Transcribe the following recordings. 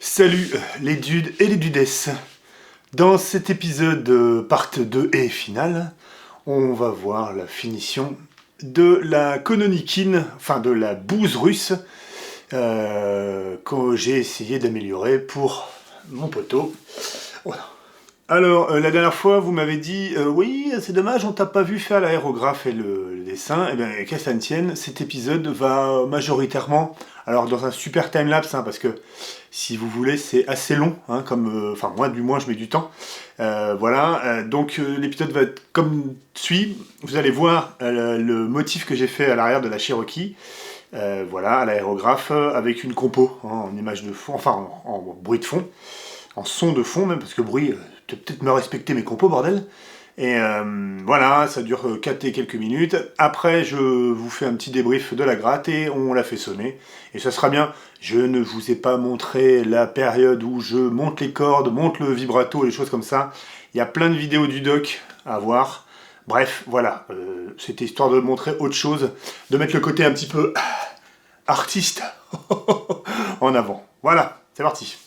Salut les dudes et les dudesses. Dans cet épisode part 2 et finale, on va voir la finition de la Kononikine, enfin de la bouse russe, que j'ai essayé d'améliorer pour mon poteau. Voilà. Alors, la dernière fois, vous m'avez dit oui, c'est dommage, on t'a pas vu faire l'aérographe et le dessin. Eh bien, qu'à ça ne tienne, cet épisode va majoritairement, alors dans un super timelapse, parce que si vous voulez, c'est assez long, enfin moi du moins je mets du temps. Donc l'épisode va être comme suit. Vous allez voir le motif que j'ai fait à l'arrière de la Cherokee. À l'aérographe, avec une compo, en image de fond, enfin en bruit de fond, en son de fond même, parce que bruit, tu peux peut-être me respecter mes compos, bordel. Et ça dure 4 et quelques minutes. Après, je vous fais un petit débrief de la gratte et on la fait sonner. Et ça sera bien. Je ne vous ai pas montré la période où je monte les cordes, monte le vibrato, les choses comme ça. Il y a plein de vidéos du doc à voir. Bref, voilà. C'était histoire de montrer autre chose, de mettre le côté un petit peu artiste en avant. Voilà, c'est parti.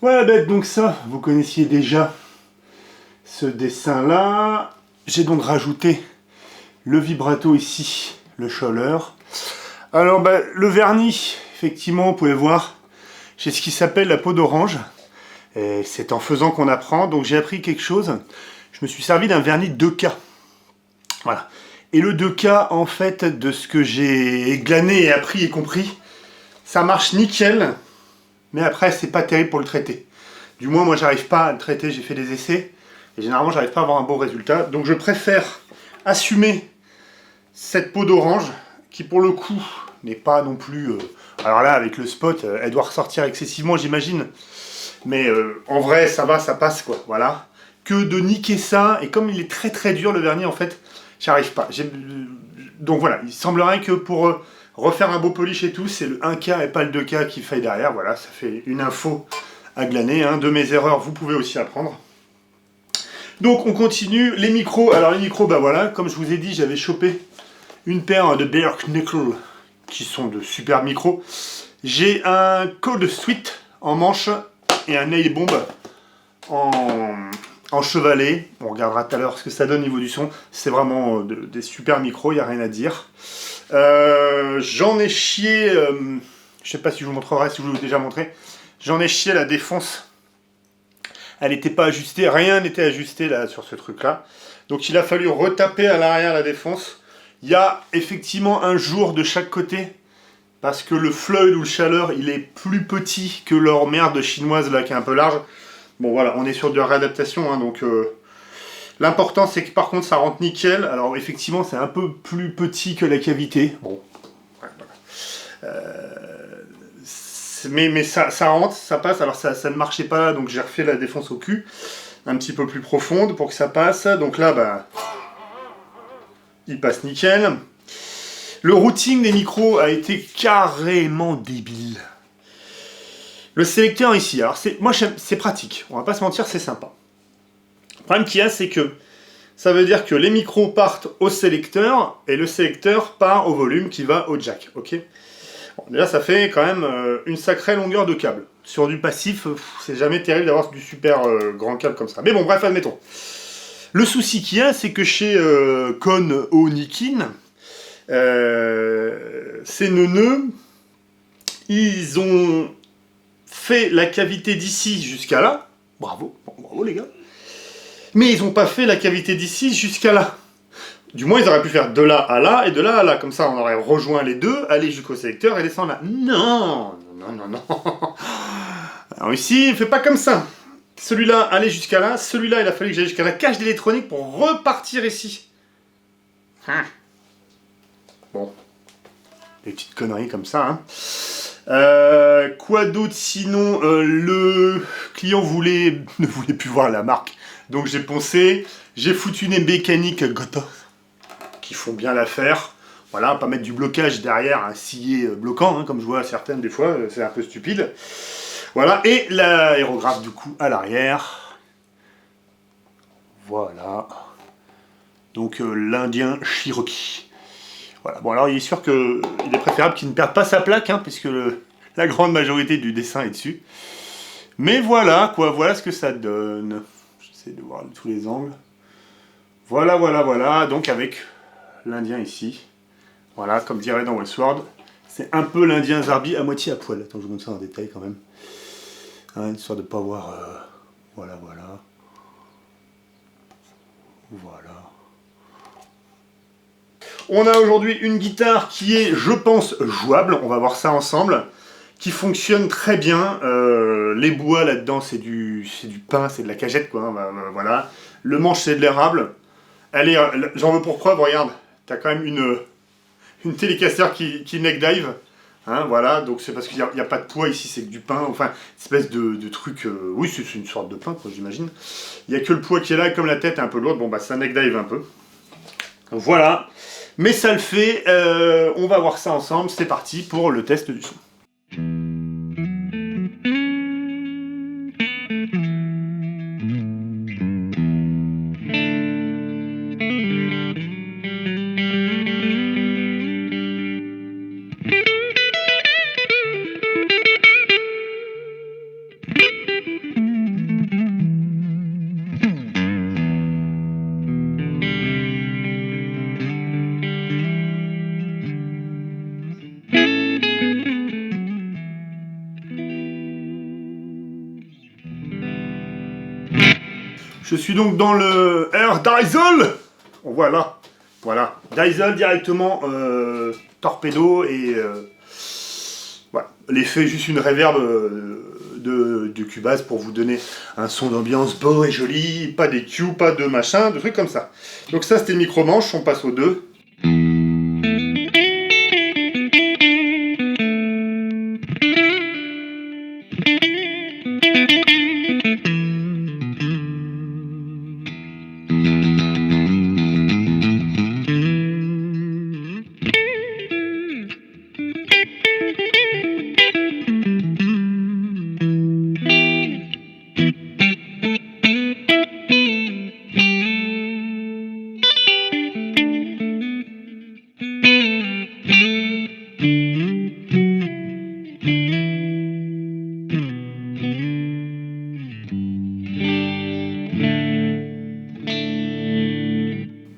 Voilà, ben, donc ça, vous connaissiez déjà ce dessin-là. J'ai donc rajouté le vibrato ici, le Scholler. Alors, ben, le vernis, effectivement, vous pouvez voir, j'ai ce qui s'appelle la peau d'orange. Et c'est en faisant qu'on apprend. Donc j'ai appris quelque chose. Je me suis servi d'un vernis 2K. Voilà. Et le 2K, en fait, de ce que j'ai glané et appris et compris, ça marche nickel. Mais après, c'est pas terrible pour le traiter. Du moins, moi, j'arrive pas à le traiter. J'ai fait des essais. Et généralement, j'arrive pas à avoir un bon résultat. Donc je préfère assumer cette peau d'orange, qui pour le coup, n'est pas non plus... Alors là, avec le spot, elle doit ressortir excessivement, j'imagine. Mais en vrai, ça va, ça passe, quoi. Voilà. Que de niquer ça. Et comme il est très très dur, le vernis, en fait, j'y arrive pas. Donc voilà, il semblerait que pour refaire un beau polish et tout, c'est le 1K et pas le 2K qui faille derrière. Voilà, ça fait une info à glaner. Hein. De mes erreurs, vous pouvez aussi apprendre. Donc on continue. Les micros. Alors les micros, bah voilà, comme je vous ai dit, j'avais chopé une paire de Bear Knuckle qui sont de super micros. J'ai un Cold Sweet en manche et un Nail Bomb en chevalet. On regardera tout à l'heure ce que ça donne au niveau du son. C'est vraiment des super micros, il n'y a rien à dire. J'en ai chié, je sais pas si je vous montrerai, si je vous l'ai déjà montré. J'en ai chié la défonce. Elle n'était pas ajustée, rien n'était ajusté là sur ce truc là. Donc il a fallu retaper à l'arrière la défonce. Il y a effectivement un jour de chaque côté. Parce que le Floyd ou le Chaleur, il est plus petit que leur merde chinoise là qui est un peu large. Bon voilà, on est sur de la réadaptation, hein, donc l'important c'est que par contre ça rentre nickel. Alors effectivement c'est un peu plus petit que la cavité. Bon, ouais, voilà. Mais ça rentre, ça passe. Alors ça ne marchait pas, donc j'ai refait la défonce au cul, un petit peu plus profonde pour que ça passe. Donc là, bah, il passe nickel. Le routing des micros a été carrément débile. Le sélecteur ici, alors moi c'est pratique, on va pas se mentir, c'est sympa. Le problème qu'il y a, c'est que ça veut dire que les micros partent au sélecteur et le sélecteur part au volume qui va au jack, ok. Bon, déjà ça fait quand même une sacrée longueur de câble. Sur du passif, c'est jamais terrible d'avoir du super grand câble comme ça. Mais bon, bref, admettons. Le souci qu'il y a, c'est que chez Kon Onikin, ces neuneux, ils ont fait la cavité d'ici jusqu'à là. Bravo, bon, bravo les gars. Mais ils n'ont pas fait la cavité d'ici jusqu'à là. Du moins, ils auraient pu faire de là à là et de là à là. Comme ça, on aurait rejoint les deux, aller jusqu'au sélecteur et descendre là. Non, non, non, non. Alors ici, il ne fait pas comme ça. Celui-là, aller jusqu'à là. Celui-là, il a fallu que j'aille jusqu'à la cage d'électronique pour repartir ici. Bon. Des petites conneries comme ça, hein. Quoi d'autre sinon, le client ne voulait plus voir la marque, donc j'ai poncé, j'ai foutu une mécanique Goto qui font bien l'affaire. Voilà, pas mettre du blocage derrière un scié bloquant, hein, comme je vois certaines des fois, c'est un peu stupide. Voilà, et l'aérographe du coup à l'arrière. Voilà. Donc l'Indien Cherokee. Voilà. Bon alors il est sûr qu'il est préférable qu'il ne perde pas sa plaque, hein, puisque la grande majorité du dessin est dessus. Mais voilà, quoi, voilà ce que ça donne. J'essaie de voir tous les angles. Voilà, voilà, voilà. Donc avec l'Indien ici. Voilà, comme dirait dans Westworld. C'est un peu l'Indien Zarbi à moitié à poil. Attends, je vous montre ça en détail quand même. Hein, histoire de ne pas voir... Voilà, voilà. Voilà. On a aujourd'hui une guitare qui est, je pense, jouable. On va voir ça ensemble. Qui fonctionne très bien. Les bois là-dedans, c'est du pin, c'est de la cagette, quoi. Voilà. Le manche, c'est de l'érable. Allez, j'en veux pour preuve, regarde. T'as quand même une télécaster qui neck dive. Hein, voilà, donc c'est parce qu'il n'y a pas de poids ici, c'est que du pain. Enfin, une espèce de truc. Oui, c'est une sorte de pain, quoi, j'imagine. Il n'y a que le poids qui est là, et comme la tête est un peu lourde, bon, bah, ça neck dive un peu. Voilà. Mais ça le fait. On va voir ça ensemble. C'est parti pour le test du son. Je suis donc dans le Air Diesel. Voilà, voilà, Diesel directement torpedo et voilà. L'effet juste une reverb de Cubase pour vous donner un son d'ambiance beau et joli, pas d'EQ, pas de machin, de trucs comme ça. Donc ça c'était le micro manche, on passe aux deux.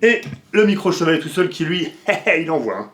Et le micro chevalet tout seul qui lui, il envoie. Hein.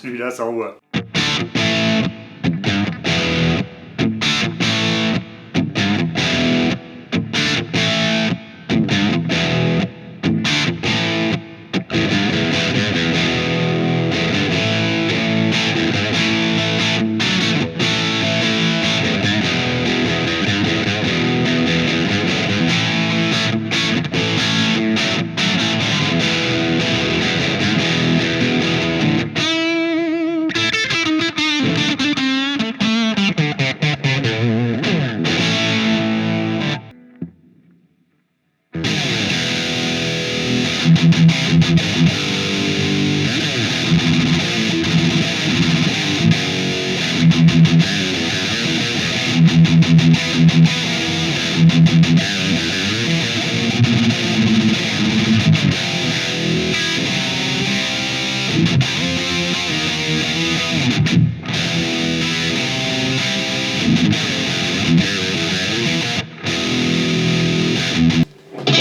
Celui-là, ça envoie.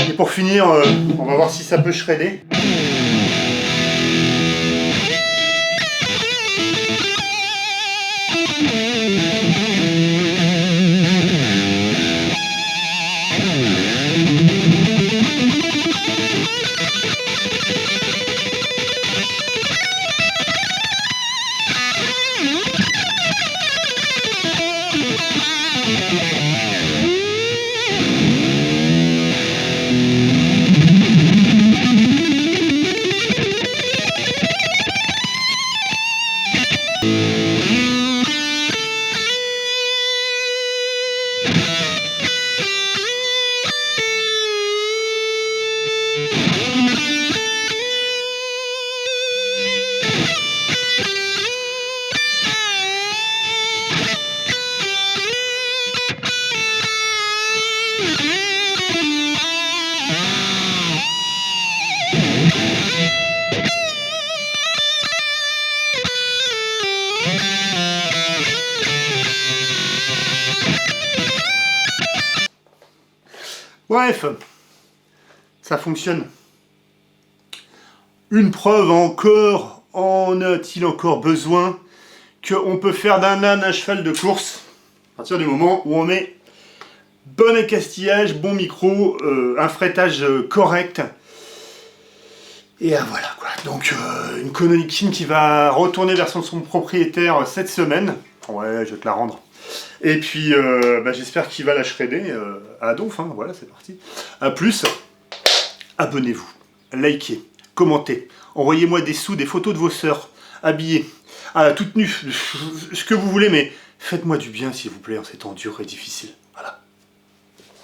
Et pour finir, on va voir si ça peut shredder. Bref, ça fonctionne. Une preuve encore, en a-t-il encore besoin, qu'on peut faire d'un âne un cheval de course, à partir du moment où on met bon accastillage, bon micro, un fretage correct. Et voilà quoi. Donc une Kononikin qui va retourner vers son propriétaire cette semaine. Ouais, je vais te la rendre. Et puis j'espère qu'il va la shredder à donf. Hein. Voilà, c'est parti. A plus, abonnez-vous, likez, commentez, envoyez-moi des photos de vos sœurs, habillées, toutes nues, ce que vous voulez, mais faites-moi du bien s'il vous plaît en ces temps durs et difficiles.